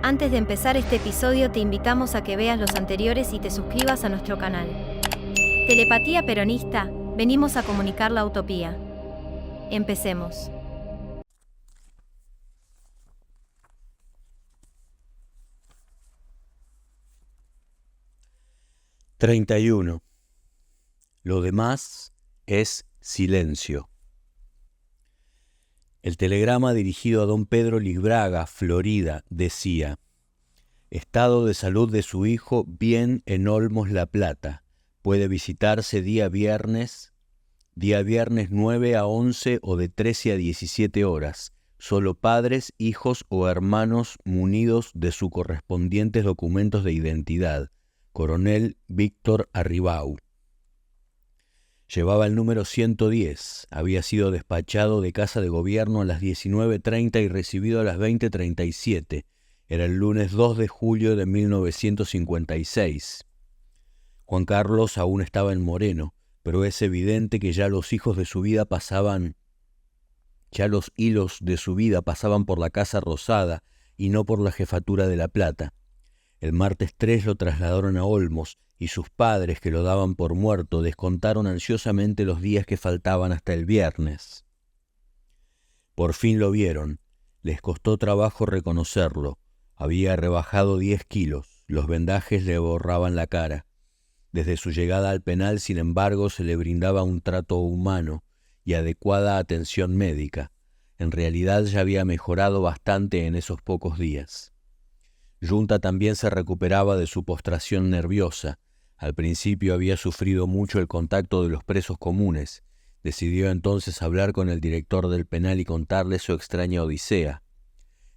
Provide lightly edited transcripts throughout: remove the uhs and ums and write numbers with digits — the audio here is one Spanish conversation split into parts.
Antes de empezar este episodio te invitamos a que veas los anteriores y te suscribas a nuestro canal. Telepatía Peronista, venimos a comunicar la utopía. Empecemos. (31) Lo demás es silencio. El telegrama dirigido a don Pedro Libraga, Florida, decía: estado de salud de su hijo bien en Olmos, La Plata. Puede visitarse día viernes 9 a 11 o de 13 a 17 horas. Solo padres, hijos o hermanos munidos de sus correspondientes documentos de identidad. Coronel Víctor Arribau. Llevaba el número 110, había sido despachado de casa de gobierno a las 19:30 y recibido a las 20:37. Era el lunes 2 de julio de 1956. Juan Carlos aún estaba en Moreno, pero es evidente que ya los hilos de su vida pasaban por la Casa Rosada y no por la jefatura de La Plata. El martes 3 lo trasladaron a Olmos y sus padres, que lo daban por muerto, descontaron ansiosamente los días que faltaban hasta el viernes. Por fin lo vieron. Les costó trabajo reconocerlo. Había rebajado 10 kilos. Los vendajes le borraban la cara. Desde su llegada al penal, sin embargo, se le brindaba un trato humano y adecuada atención médica. En realidad ya había mejorado bastante en esos pocos días. Yunta también se recuperaba de su postración nerviosa. Al principio había sufrido mucho el contacto de los presos comunes. Decidió entonces hablar con el director del penal y contarle su extraña odisea.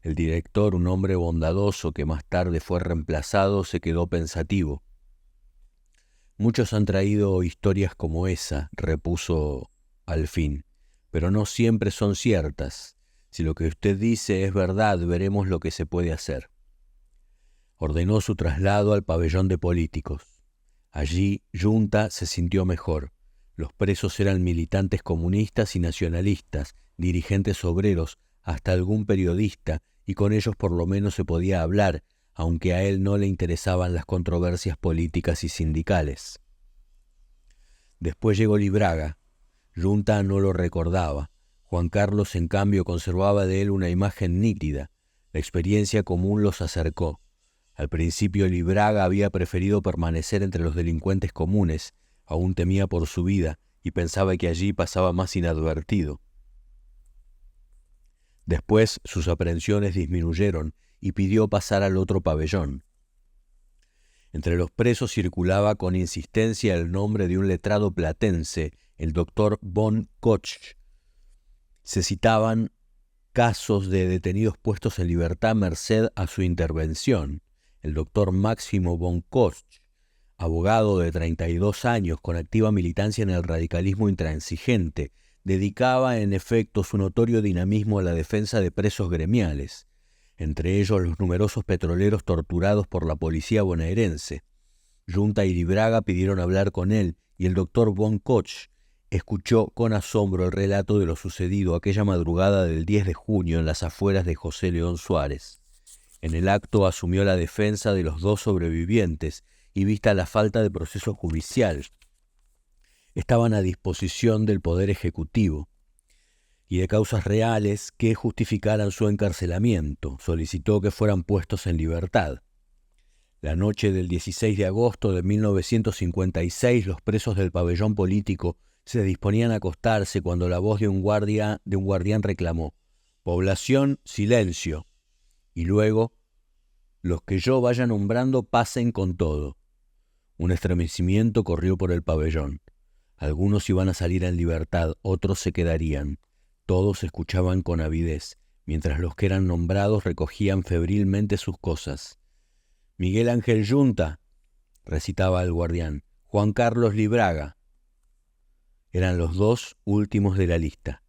El director, un hombre bondadoso que más tarde fue reemplazado, se quedó pensativo. Muchos han traído historias como esa, repuso al fin, pero no siempre son ciertas. Si lo que usted dice es verdad, veremos lo que se puede hacer. Ordenó su traslado al pabellón de políticos. Allí, Yunta se sintió mejor. Los presos eran militantes comunistas y nacionalistas, dirigentes obreros, hasta algún periodista, y con ellos por lo menos se podía hablar, aunque a él no le interesaban las controversias políticas y sindicales. Después llegó Libraga. Yunta no lo recordaba. Juan Carlos, en cambio, conservaba de él una imagen nítida. La experiencia común los acercó. Al principio Libraga había preferido permanecer entre los delincuentes comunes, aún temía por su vida y pensaba que allí pasaba más inadvertido. Después sus aprensiones disminuyeron y pidió pasar al otro pabellón. Entre los presos circulaba con insistencia el nombre de un letrado platense, el doctor von Koch. Se citaban casos de detenidos puestos en libertad merced a su intervención. El doctor Máximo von Koch, abogado de 32 años con activa militancia en el radicalismo intransigente, dedicaba en efecto su notorio dinamismo a la defensa de presos gremiales, entre ellos los numerosos petroleros torturados por la policía bonaerense. Yunta y Libraga pidieron hablar con él y el doctor von Koch escuchó con asombro el relato de lo sucedido aquella madrugada del 10 de junio en las afueras de José León Suárez. En el acto asumió la defensa de los dos sobrevivientes y, vista la falta de proceso judicial, estaban a disposición del Poder Ejecutivo y de causas reales que justificaran su encarcelamiento. Solicitó que fueran puestos en libertad. La noche del 16 de agosto de 1956, los presos del pabellón político se disponían a acostarse cuando la voz de un guardián reclamó: «Población, silencio», y luego: «Los que yo vaya nombrando pasen con todo». Un estremecimiento corrió por el pabellón. Algunos iban a salir en libertad, otros se quedarían. Todos escuchaban con avidez, mientras los que eran nombrados recogían febrilmente sus cosas. «Miguel Ángel Yunta», recitaba el guardián, «Juan Carlos Libraga». Eran los dos últimos de la lista.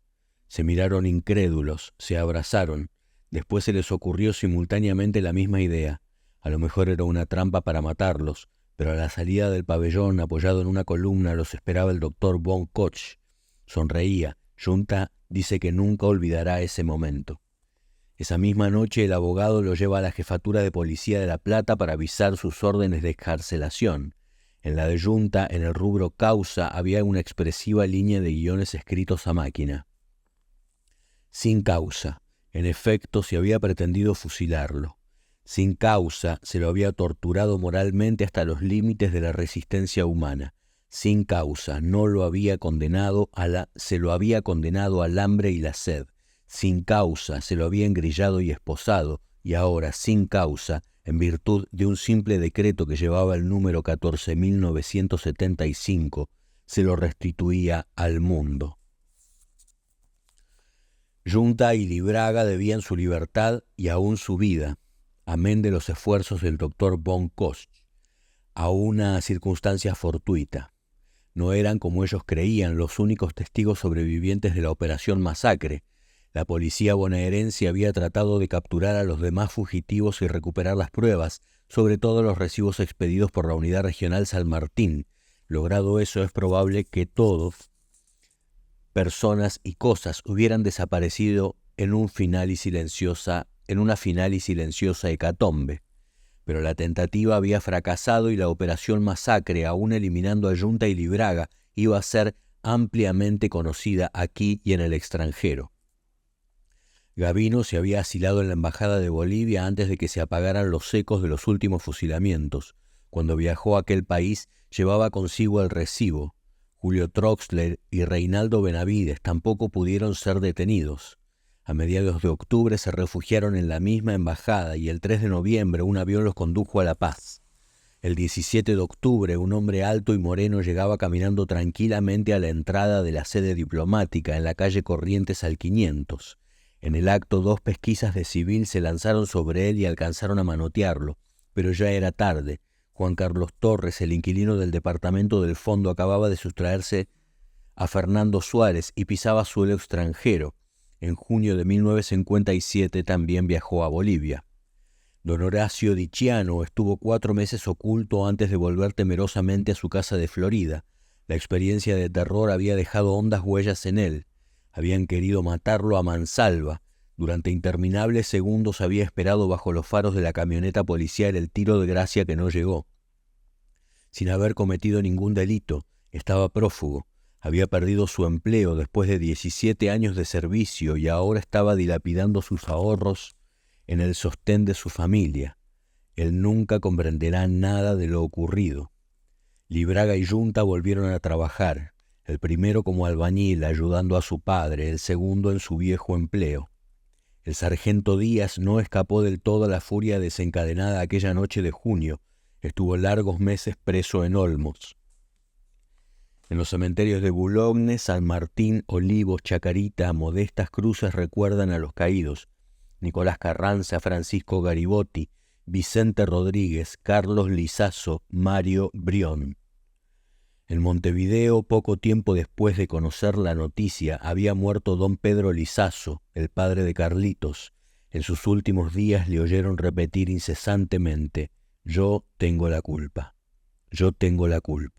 Se miraron incrédulos, se abrazaron. Después se les ocurrió simultáneamente la misma idea. A lo mejor era una trampa para matarlos, pero a la salida del pabellón, apoyado en una columna, los esperaba el doctor von Koch. Sonreía. Yunta dice que nunca olvidará ese momento. Esa misma noche el abogado lo lleva a la jefatura de policía de La Plata para avisar sus órdenes de excarcelación. En la de Junta, en el rubro causa, había una expresiva línea de guiones escritos a máquina. Sin causa. En efecto, se había pretendido fusilarlo. Sin causa, se lo había torturado moralmente hasta los límites de la resistencia humana. Sin causa, no lo había condenado se lo había condenado al hambre y la sed. Sin causa, se lo había engrillado y esposado, y ahora, sin causa, en virtud de un simple decreto que llevaba el número 14.975, se lo restituía al mundo. Junta y Libraga debían su libertad y aún su vida, amén de los esfuerzos del doctor von Koch, a una circunstancia fortuita. No eran, como ellos creían, los únicos testigos sobrevivientes de la Operación Masacre. La policía bonaerense había tratado de capturar a los demás fugitivos y recuperar las pruebas, sobre todo los recibos expedidos por la Unidad Regional San Martín. Logrado eso, es probable que todos, personas y cosas, hubieran desaparecido en una final y silenciosa hecatombe. Pero la tentativa había fracasado y la Operación Masacre, aún eliminando a Junta y Libraga, iba a ser ampliamente conocida aquí y en el extranjero. Gavino se había asilado en la Embajada de Bolivia antes de que se apagaran los ecos de los últimos fusilamientos. Cuando viajó a aquel país, llevaba consigo el recibo. Julio Troxler y Reinaldo Benavides tampoco pudieron ser detenidos. A mediados de octubre se refugiaron en la misma embajada y el 3 de noviembre un avión los condujo a La Paz. El 17 de octubre un hombre alto y moreno llegaba caminando tranquilamente a la entrada de la sede diplomática en la calle Corrientes al 500. En el acto 2 pesquisas de civil se lanzaron sobre él y alcanzaron a manotearlo, pero ya era tarde. Juan Carlos Torres, el inquilino del departamento del fondo, acababa de sustraerse a Fernando Suárez y pisaba suelo extranjero. En junio de 1957 también viajó a Bolivia. Don Horacio Dicciano estuvo 4 meses oculto antes de volver temerosamente a su casa de Florida. La experiencia de terror había dejado hondas huellas en él. Habían querido matarlo a mansalva. Durante interminables segundos había esperado bajo los faros de la camioneta policial el tiro de gracia que no llegó. Sin haber cometido ningún delito, estaba prófugo. Había perdido su empleo después de 17 años de servicio y ahora estaba dilapidando sus ahorros en el sostén de su familia. Él nunca comprenderá nada de lo ocurrido. Libraga y Junta volvieron a trabajar, el primero como albañil ayudando a su padre, el segundo en su viejo empleo. El sargento Díaz no escapó del todo a la furia desencadenada aquella noche de junio. Estuvo largos meses preso en Olmos. En los cementerios de Boulogne, San Martín, Olivos, Chacarita, modestas cruces recuerdan a los caídos. Nicolás Carranza, Francisco Garibotti, Vicente Rodríguez, Carlos Lizazo, Mario Brión. En Montevideo, poco tiempo después de conocer la noticia, había muerto don Pedro Lizazo, el padre de Carlitos. En sus últimos días le oyeron repetir incesantemente: «Yo tengo la culpa, yo tengo la culpa».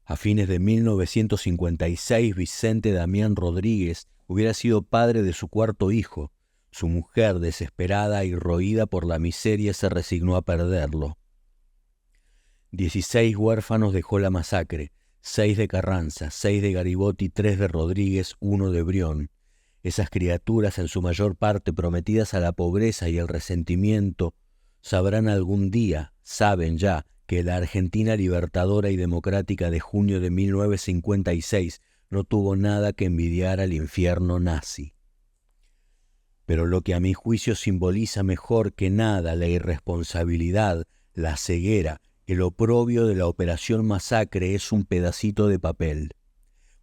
A fines de 1956, Vicente Damián Rodríguez hubiera sido padre de su 4º hijo. Su mujer, desesperada y roída por la miseria, se resignó a perderlo. 16 huérfanos dejó la masacre, 6 de Carranza, 6 de Garibotti, 3 de Rodríguez, 1 de Brión. Esas criaturas, en su mayor parte prometidas a la pobreza y el resentimiento, sabrán algún día, saben ya, que la Argentina libertadora y democrática de junio de 1956 no tuvo nada que envidiar al infierno nazi. Pero lo que a mi juicio simboliza mejor que nada la irresponsabilidad, la ceguera, el oprobio de la Operación Masacre es un pedacito de papel,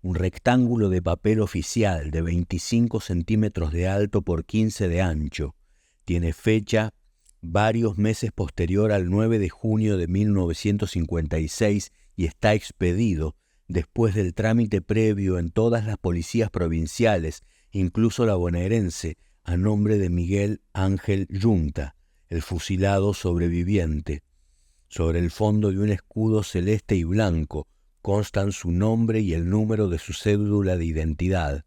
un rectángulo de papel oficial de 25 centímetros de alto por 15 de ancho. Tiene fecha varios meses posterior al 9 de junio de 1956 y está expedido después del trámite previo en todas las policías provinciales, incluso la bonaerense, a nombre de Miguel Ángel Junta, el fusilado sobreviviente. Sobre el fondo de un escudo celeste y blanco constan su nombre y el número de su cédula de identidad.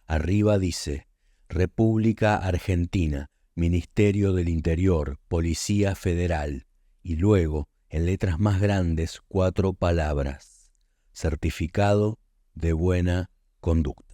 Arriba dice: República Argentina, Ministerio del Interior, Policía Federal, y luego, en letras más grandes, 4 palabras: certificado de buena conducta.